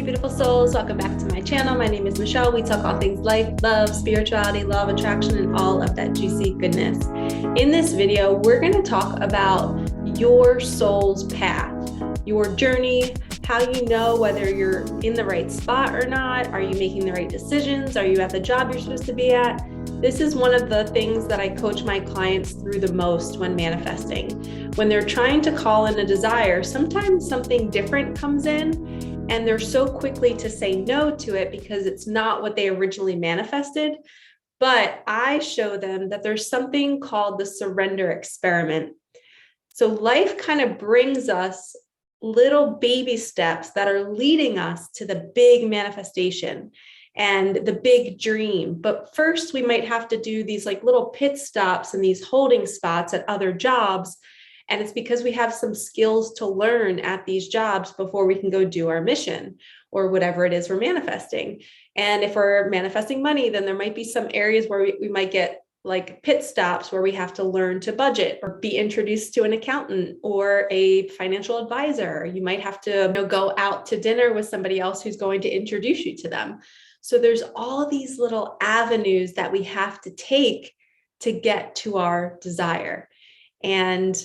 beautiful souls. Welcome back to my channel. My name is Michelle. We talk all things life, love, spirituality, law of attraction, and all of that juicy goodness. In this video, we're going to talk about your soul's path, your journey, how you know whether you're in the right spot or not. Are you making the right decisions? Are you at the job you're supposed to be at? This is one of the things that I coach my clients through the most when manifesting. When they're trying to call in a desire, sometimes something different comes in and they're so quickly to say no to it because it's not what they originally manifested. But I show them that there's something called the surrender experiment. So life kind of brings us little baby steps that are leading us to the big manifestation and the big dream. But first, we might have to do these like little pit stops and these holding spots at other jobs. And it's because we have some skills to learn at these jobs before we can go do our mission or whatever it is we're manifesting. And if we're manifesting money, then there might be some areas where we might get like pit stops where we have to learn to budget or be introduced to an accountant or a financial advisor. You might have to go out to dinner with somebody else who's going to introduce you to them. So there's all these little avenues that we have to take to get to our desire. And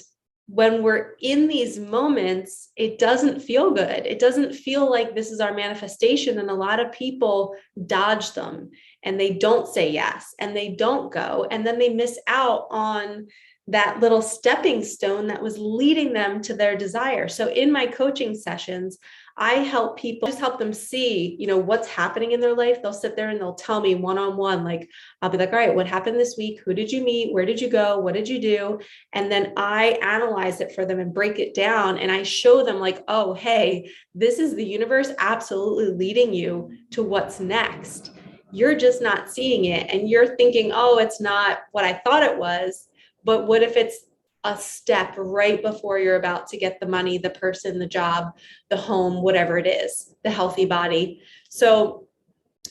when we're in these moments, it doesn't feel good. It doesn't feel like this is our manifestation. And a lot of people dodge them and they don't say yes and they don't go. And then they miss out on that little stepping stone that was leading them to their desire. So in my coaching sessions, I help people just help them see, what's happening in their life. They'll sit there and they'll tell me one-on-one, like, I'll be like, all right, what happened this week? Who did you meet? Where did you go? What did you do? And then I analyze it for them and break it down. And I show them like, oh, hey, this is the universe absolutely leading you to what's next. You're just not seeing it. And you're thinking, oh, it's not what I thought it was. But what if it's a step right before you're about to get the money, the person, the job, the home, whatever it is, the healthy body. So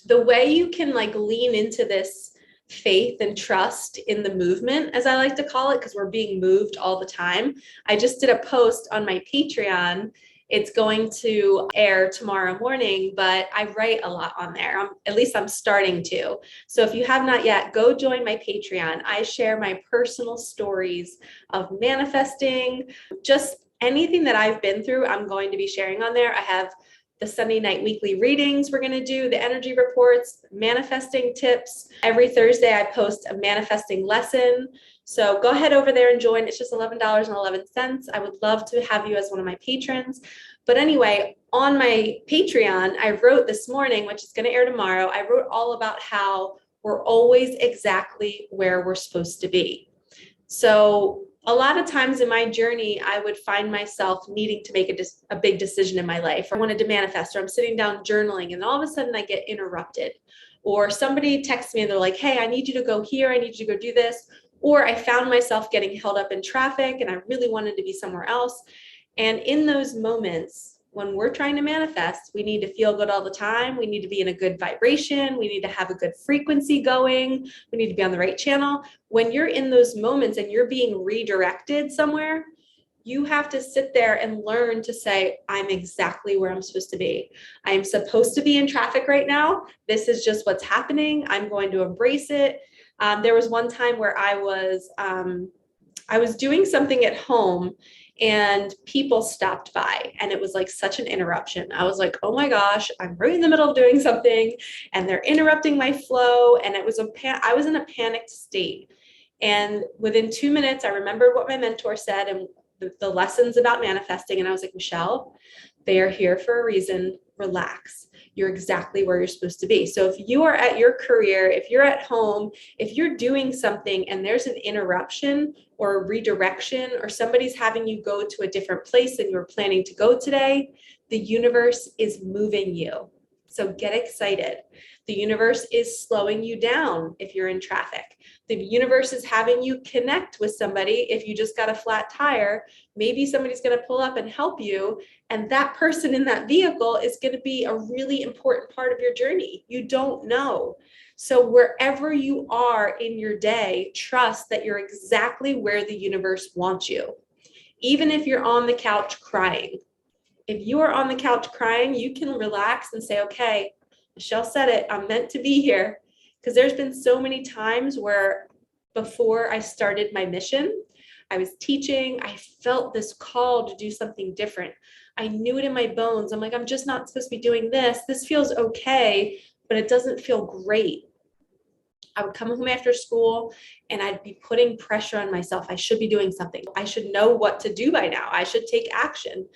the way you can like lean into this faith and trust in the movement, as I like to call it, because we're being moved all the time. I just did a post on my Patreon. It's going to air tomorrow morning, but I write a lot on there. At least I'm starting to. So if you have not yet, go join my Patreon. I share my personal stories of manifesting, just anything that I've been through, I'm going to be sharing on there. I have the Sunday night weekly readings we're going to do, the energy reports, manifesting tips. Every Thursday, I post a manifesting lesson. So go ahead over there and join. It's just $11.11. I would love to have you as one of my patrons. But anyway, on my Patreon, I wrote this morning, which is going to air tomorrow, I wrote all about how we're always exactly where we're supposed to be. So a lot of times in my journey, I would find myself needing to make a big decision in my life. I wanted to manifest, or I'm sitting down journaling, and all of a sudden I get interrupted. Or somebody texts me and they're like, hey, I need you to go here. I need you to go do this. Or I found myself getting held up in traffic and I really wanted to be somewhere else. And in those moments, when we're trying to manifest, we need to feel good all the time. We need to be in a good vibration. We need to have a good frequency going. We need to be on the right channel. When you're in those moments and you're being redirected somewhere, you have to sit there and learn to say, I'm exactly where I'm supposed to be. I am supposed to be in traffic right now. This is just what's happening. I'm going to embrace it. There was one time where I was doing something at home and people stopped by and it was like such an interruption. I was like, oh my gosh, I'm right in the middle of doing something and they're interrupting my flow. And it was I was in a panicked state. And within 2 minutes, I remembered what my mentor said and the lessons about manifesting. And I was like, Michelle, they are here for a reason. Relax. You're exactly where you're supposed to be. So if you are at your career, if you're at home, if you're doing something and there's an interruption or a redirection or somebody's having you go to a different place than you were planning to go today, the universe is moving you. So get excited. The universe is slowing you down if you're in traffic. The universe is having you connect with somebody. If you just got a flat tire, maybe somebody's going to pull up and help you. And that person in that vehicle is going to be a really important part of your journey. You don't know. So wherever you are in your day, trust that you're exactly where the universe wants you. Even if you're on the couch crying, If you are on the couch crying, you can relax and say, okay, Michelle said it, I'm meant to be here. Because there's been so many times where before I started my mission, I was teaching, I felt this call to do something different. I knew it in my bones. I'm like, I'm just not supposed to be doing this. This feels okay, but it doesn't feel great. I would come home after school and I'd be putting pressure on myself. I should be doing something. I should know what to do by now. I should take action.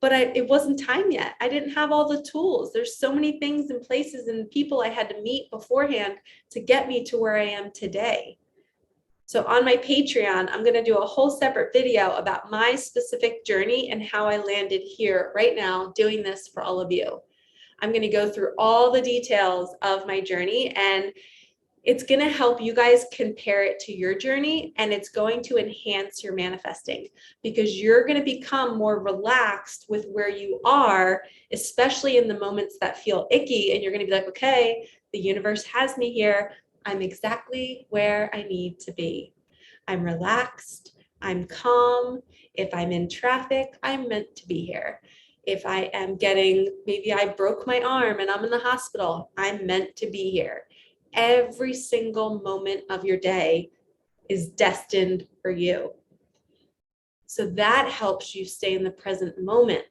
But it wasn't time yet. I didn't have all the tools. There's so many things and places and people I had to meet beforehand to get me to where I am today. So on my Patreon, I'm going to do a whole separate video about my specific journey and how I landed here right now doing this for all of you. I'm going to go through all the details of my journey, and it's going to help you guys compare it to your journey, and it's going to enhance your manifesting because you're going to become more relaxed with where you are, especially in the moments that feel icky. And you're going to be like, okay, the universe has me here. I'm exactly where I need to be. I'm relaxed. I'm calm. If I'm in traffic, I'm meant to be here. If I am maybe I broke my arm and I'm in the hospital, I'm meant to be here. Every single moment of your day is destined for you. So that helps you stay in the present moment,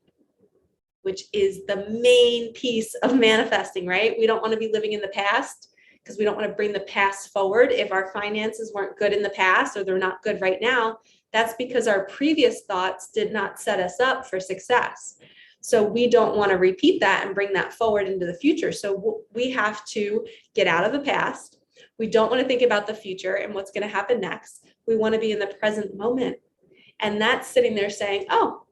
which is the main piece of manifesting, right? We don't want to be living in the past because we don't want to bring the past forward. If our finances weren't good in the past or they're not good right now, that's because our previous thoughts did not set us up for success. So we don't want to repeat that and bring that forward into the future. So we have to get out of the past. We don't want to think about the future and what's going to happen next. We want to be in the present moment. And that's sitting there saying, oh,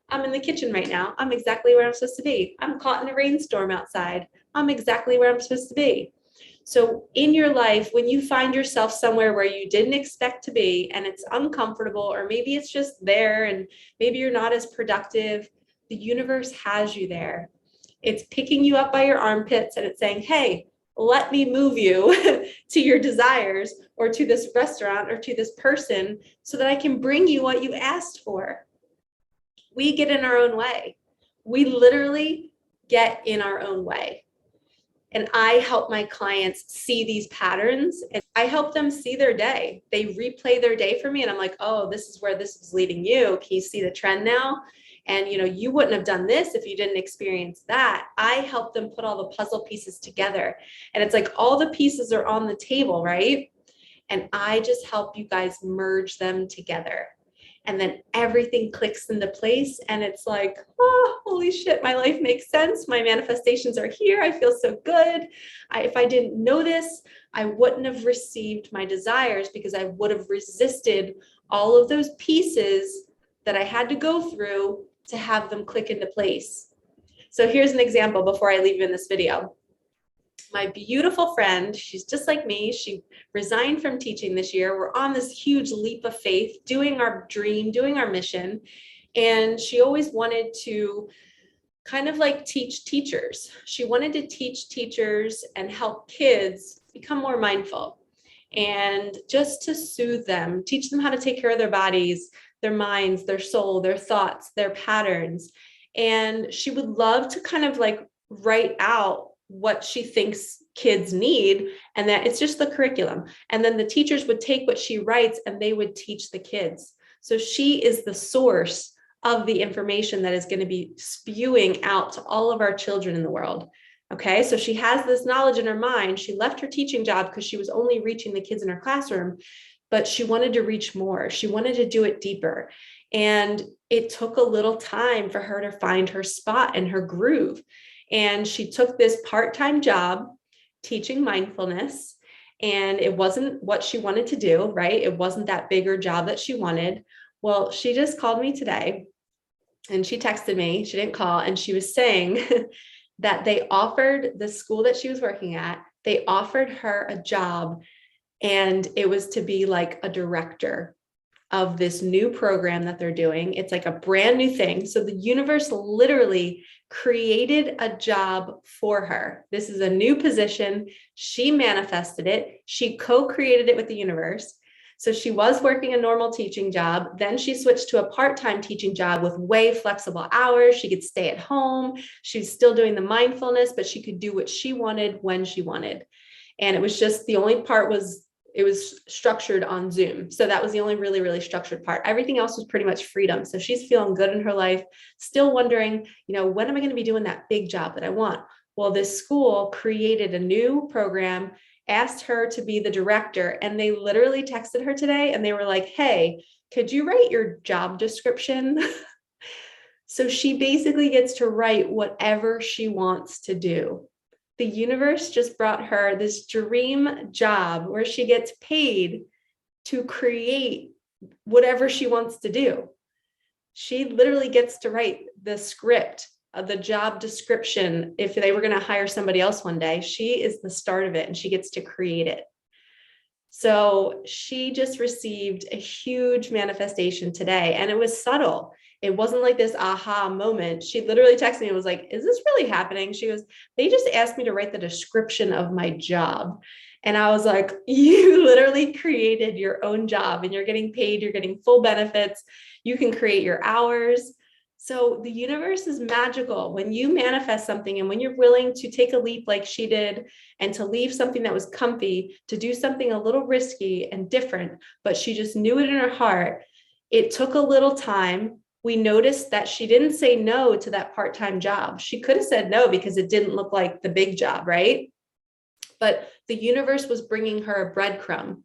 I'm in the kitchen right now. I'm exactly where I'm supposed to be. I'm caught in a rainstorm outside. I'm exactly where I'm supposed to be. So in your life, when you find yourself somewhere where you didn't expect to be and it's uncomfortable, or maybe it's just there and maybe you're not as productive, the universe has you there. It's picking you up by your armpits and it's saying, hey, let me move you to your desires or to this restaurant or to this person so that I can bring you what you asked for. We get in our own way. We literally get in our own way. And I help my clients see these patterns and I help them see their day. They replay their day for me and I'm like, oh, this is where this is leading you. Can you see the trend now? And you wouldn't have done this if you didn't experience that. I help them put all the puzzle pieces together. And it's like all the pieces are on the table, right? And I just help you guys merge them together. And then everything clicks into place and it's like, oh, holy shit, my life makes sense. My manifestations are here. I feel so good. If I didn't know this, I wouldn't have received my desires because I would have resisted all of those pieces that I had to go through to have them click into place. So here's an example before I leave you in this video. My beautiful friend, she's just like me. She resigned from teaching this year. We're on this huge leap of faith, doing our dream, doing our mission. And she always wanted to kind of like teach teachers. She wanted to teach teachers and help kids become more mindful and just to soothe them, teach them how to take care of their bodies, their minds, their soul, their thoughts, their patterns. And she would love to kind of like write out what she thinks kids need, and that it's just the curriculum. And then the teachers would take what she writes and they would teach the kids. So she is the source of the information that is going to be spewing out to all of our children in the world. Okay, so she has this knowledge in her mind. She left her teaching job because she was only reaching the kids in her classroom, but she wanted to reach more. She wanted to do it deeper. And it took a little time for her to find her spot and her groove. And she took this part-time job teaching mindfulness, and it wasn't what she wanted to do, right? It wasn't that bigger job that she wanted. Well, she just called me today and she texted me. She didn't call, and she was saying that they offered the school that she was working at, they offered her a job, and it was to be like a director of this new program that they're doing. It's like a brand new thing. So the universe literally created a job for her. This is a new position. She manifested it. She co-created it with the universe. So she was working a normal teaching job. Then she switched to a part-time teaching job with way flexible hours. She could stay at home. She's still doing the mindfulness, but she could do what she wanted when she wanted. And it was just, the only part was, it was structured on Zoom. So that was the only really, really structured part. Everything else was pretty much freedom. So she's feeling good in her life, still wondering, when am I going to be doing that big job that I want? Well, this school created a new program, asked her to be the director, and they literally texted her today and they were like, hey, could you write your job description? So she basically gets to write whatever she wants to do. The universe just brought her this dream job where she gets paid to create whatever she wants to do. She literally gets to write the script of the job description. If they were going to hire somebody else one day, she is the start of it and she gets to create it. So she just received a huge manifestation today, and it was subtle. It wasn't like this aha moment. She literally texted me and was like, is this really happening? She goes, they just asked me to write the description of my job. And I was like, you literally created your own job and you're getting paid, you're getting full benefits. You can create your hours. So the universe is magical. When you manifest something and when you're willing to take a leap like she did and to leave something that was comfy, to do something a little risky and different, but she just knew it in her heart. It took a little time. We noticed that she didn't say no to that part-time job. She could have said no because it didn't look like the big job, right? But the universe was bringing her a breadcrumb.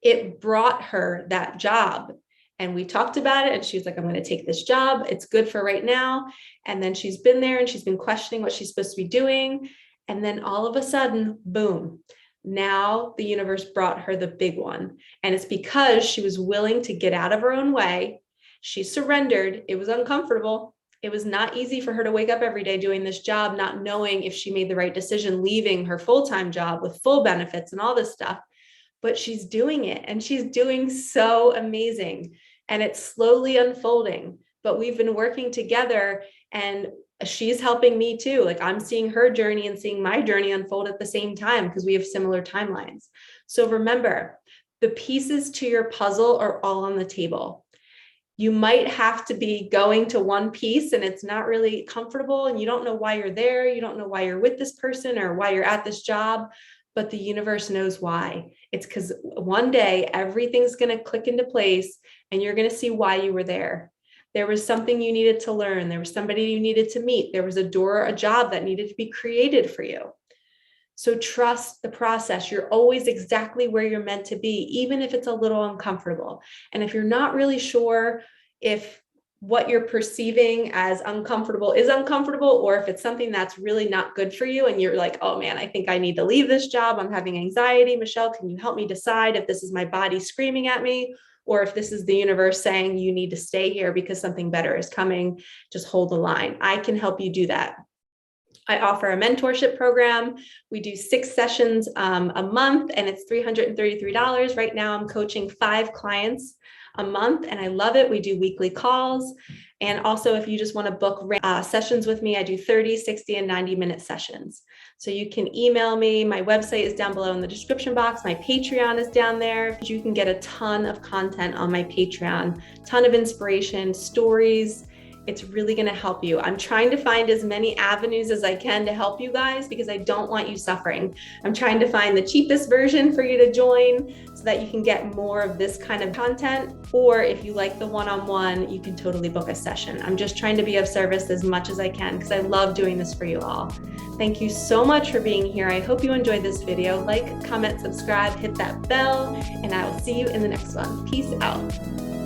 It brought her that job. And we talked about it and she was like, I'm going to take this job. It's good for right now. And then she's been there and she's been questioning what she's supposed to be doing. And then all of a sudden, boom, now the universe brought her the big one. And it's because she was willing to get out of her own way. She surrendered. It was uncomfortable. It was not easy for her to wake up every day doing this job, not knowing if she made the right decision, leaving her full-time job with full benefits and all this stuff. But she's doing it and she's doing so amazing. And it's slowly unfolding. But we've been working together and she's helping me too. Like I'm seeing her journey and seeing my journey unfold at the same time because we have similar timelines. So remember, the pieces to your puzzle are all on the table. You might have to be going to one piece and it's not really comfortable and you don't know why you're there. You don't know why you're with this person or why you're at this job, but the universe knows why. It's because one day everything's going to click into place and you're going to see why you were there. There was something you needed to learn. There was somebody you needed to meet. There was a door, a job that needed to be created for you. So trust the process. You're always exactly where you're meant to be, even if it's a little uncomfortable. And if you're not really sure if what you're perceiving as uncomfortable is uncomfortable, or if it's something that's really not good for you and you're like, oh man, I think I need to leave this job. I'm having anxiety. Michelle, can you help me decide if this is my body screaming at me or if this is the universe saying you need to stay here because something better is coming? Just hold the line. I can help you do that. I offer a mentorship program. We do 6 sessions a month and it's $333. Right now I'm coaching 5 clients a month and I love it. We do weekly calls. And also if you just want to book sessions with me, I do 30, 60, and 90-minute sessions. So you can email me. My website is down below in the description box. My Patreon is down there. You can get a ton of content on my Patreon, ton of inspiration, stories. It's really going to help you. I'm trying to find as many avenues as I can to help you guys because I don't want you suffering. I'm trying to find the cheapest version for you to join so that you can get more of this kind of content. Or if you like the one-on-one, you can totally book a session. I'm just trying to be of service as much as I can because I love doing this for you all. Thank you so much for being here. I hope you enjoyed this video. Like, comment, subscribe, hit that bell, and I will see you in the next one. Peace out.